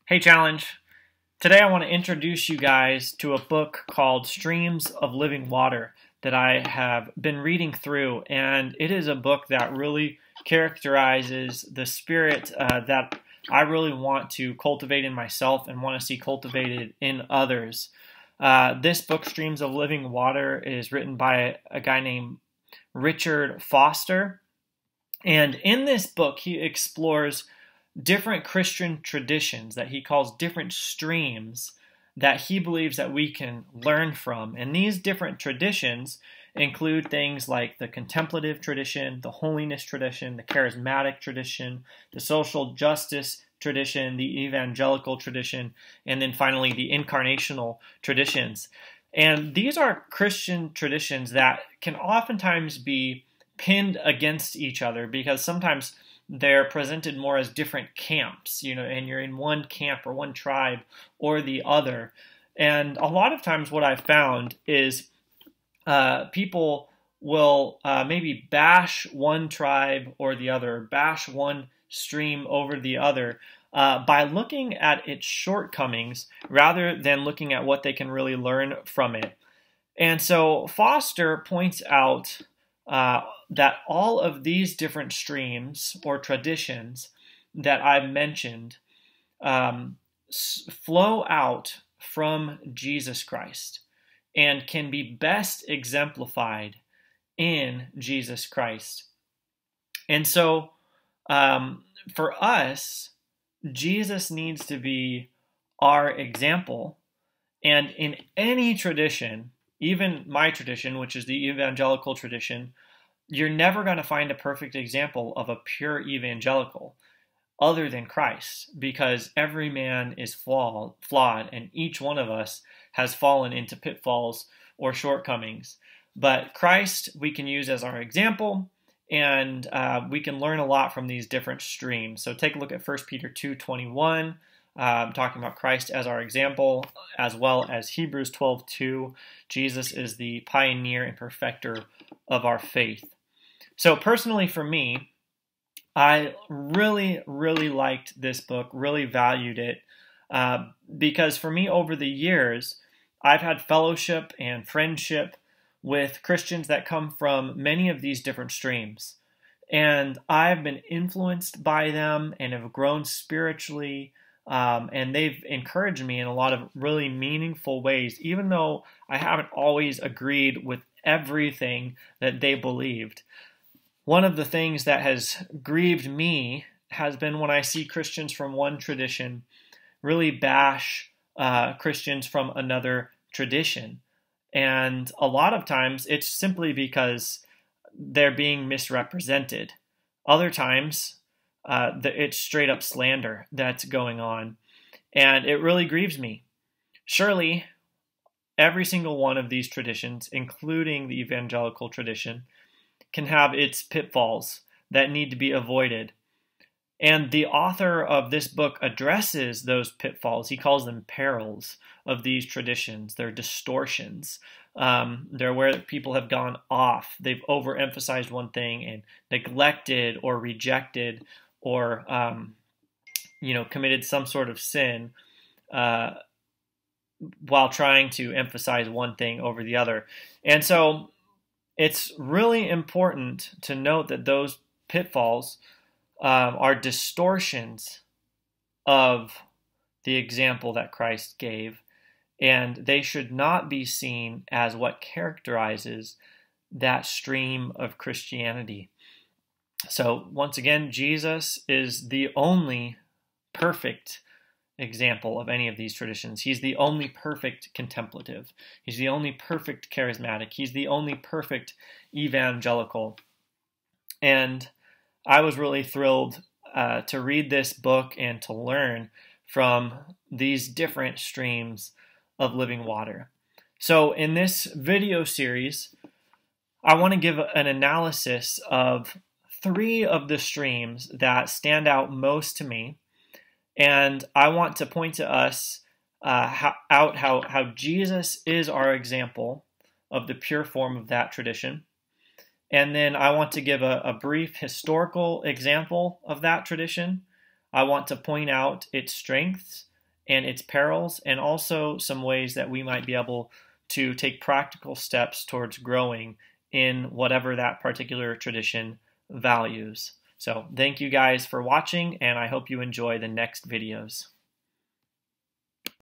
Hey Challenge! Today I want to introduce you guys to a book called Streams of Living Water that I have been reading through, and it is a book that really characterizes the spirit that I really want to cultivate in myself and want to see cultivated in others. This book, Streams of Living Water, is written by a guy named Richard Foster, and in this book he explores different Christian traditions that he calls different streams that he believes that we can learn from. And these different traditions include things like the Contemplative Tradition, the Holiness Tradition, the Charismatic Tradition, the Social Justice Tradition, the Evangelical Tradition, and then finally the Incarnational Traditions. And these are Christian traditions that can oftentimes be pinned against each other because sometimes they're presented more as different camps, and you're in one camp or one tribe or the other. And a lot of times what I've found is people will maybe bash one tribe or the other, bash one stream over the other by looking at its shortcomings rather than looking at what they can really learn from it. And so Foster points out that all of these different streams or traditions that I've mentioned flow out from Jesus Christ and can be best exemplified in Jesus Christ. And so for us, Jesus needs to be our example. And in any tradition, even my tradition, which is the evangelical tradition, you're never going to find a perfect example of a pure evangelical other than Christ, because every man is flawed, and each one of us has fallen into pitfalls or shortcomings. But Christ we can use as our example, and we can learn a lot from these different streams. So take a look at 1 Peter 2:21, talking about Christ as our example, as well as Hebrews 12:2. Jesus is the pioneer and perfecter of our faith. So personally for me, I really, really liked this book, really valued it, because for me over the years, I've had fellowship and friendship with Christians that come from many of these different streams. And I've been influenced by them and have grown spiritually, and they've encouraged me in a lot of really meaningful ways, even though I haven't always agreed with everything that they believed. One of the things that has grieved me has been when I see Christians from one tradition really bash Christians from another tradition. And a lot of times it's simply because they're being misrepresented. Other times it's straight up slander that's going on. And it really grieves me. Surely every single one of these traditions, including the evangelical tradition, can have its pitfalls that need to be avoided. And the author of this book addresses those pitfalls. He calls them perils of these traditions. They're distortions. They're where people have gone off. They've overemphasized one thing and neglected or rejected or committed some sort of sin while trying to emphasize one thing over the other. And so it's really important to note that those pitfalls are distortions of the example that Christ gave, and they should not be seen as what characterizes that stream of Christianity. So once again, Jesus is the only perfect example of any of these traditions. He's the only perfect contemplative. He's the only perfect charismatic. He's the only perfect evangelical. And I was really thrilled to read this book and to learn from these different streams of living water. So in this video series, I want to give an analysis of 3 of the streams that stand out most to me. And I want to point to us how Jesus is our example of the pure form of that tradition. And then I want to give a brief historical example of that tradition. I want to point out its strengths and its perils, and also some ways that we might be able to take practical steps towards growing in whatever that particular tradition values. So thank you guys for watching, and I hope you enjoy the next videos.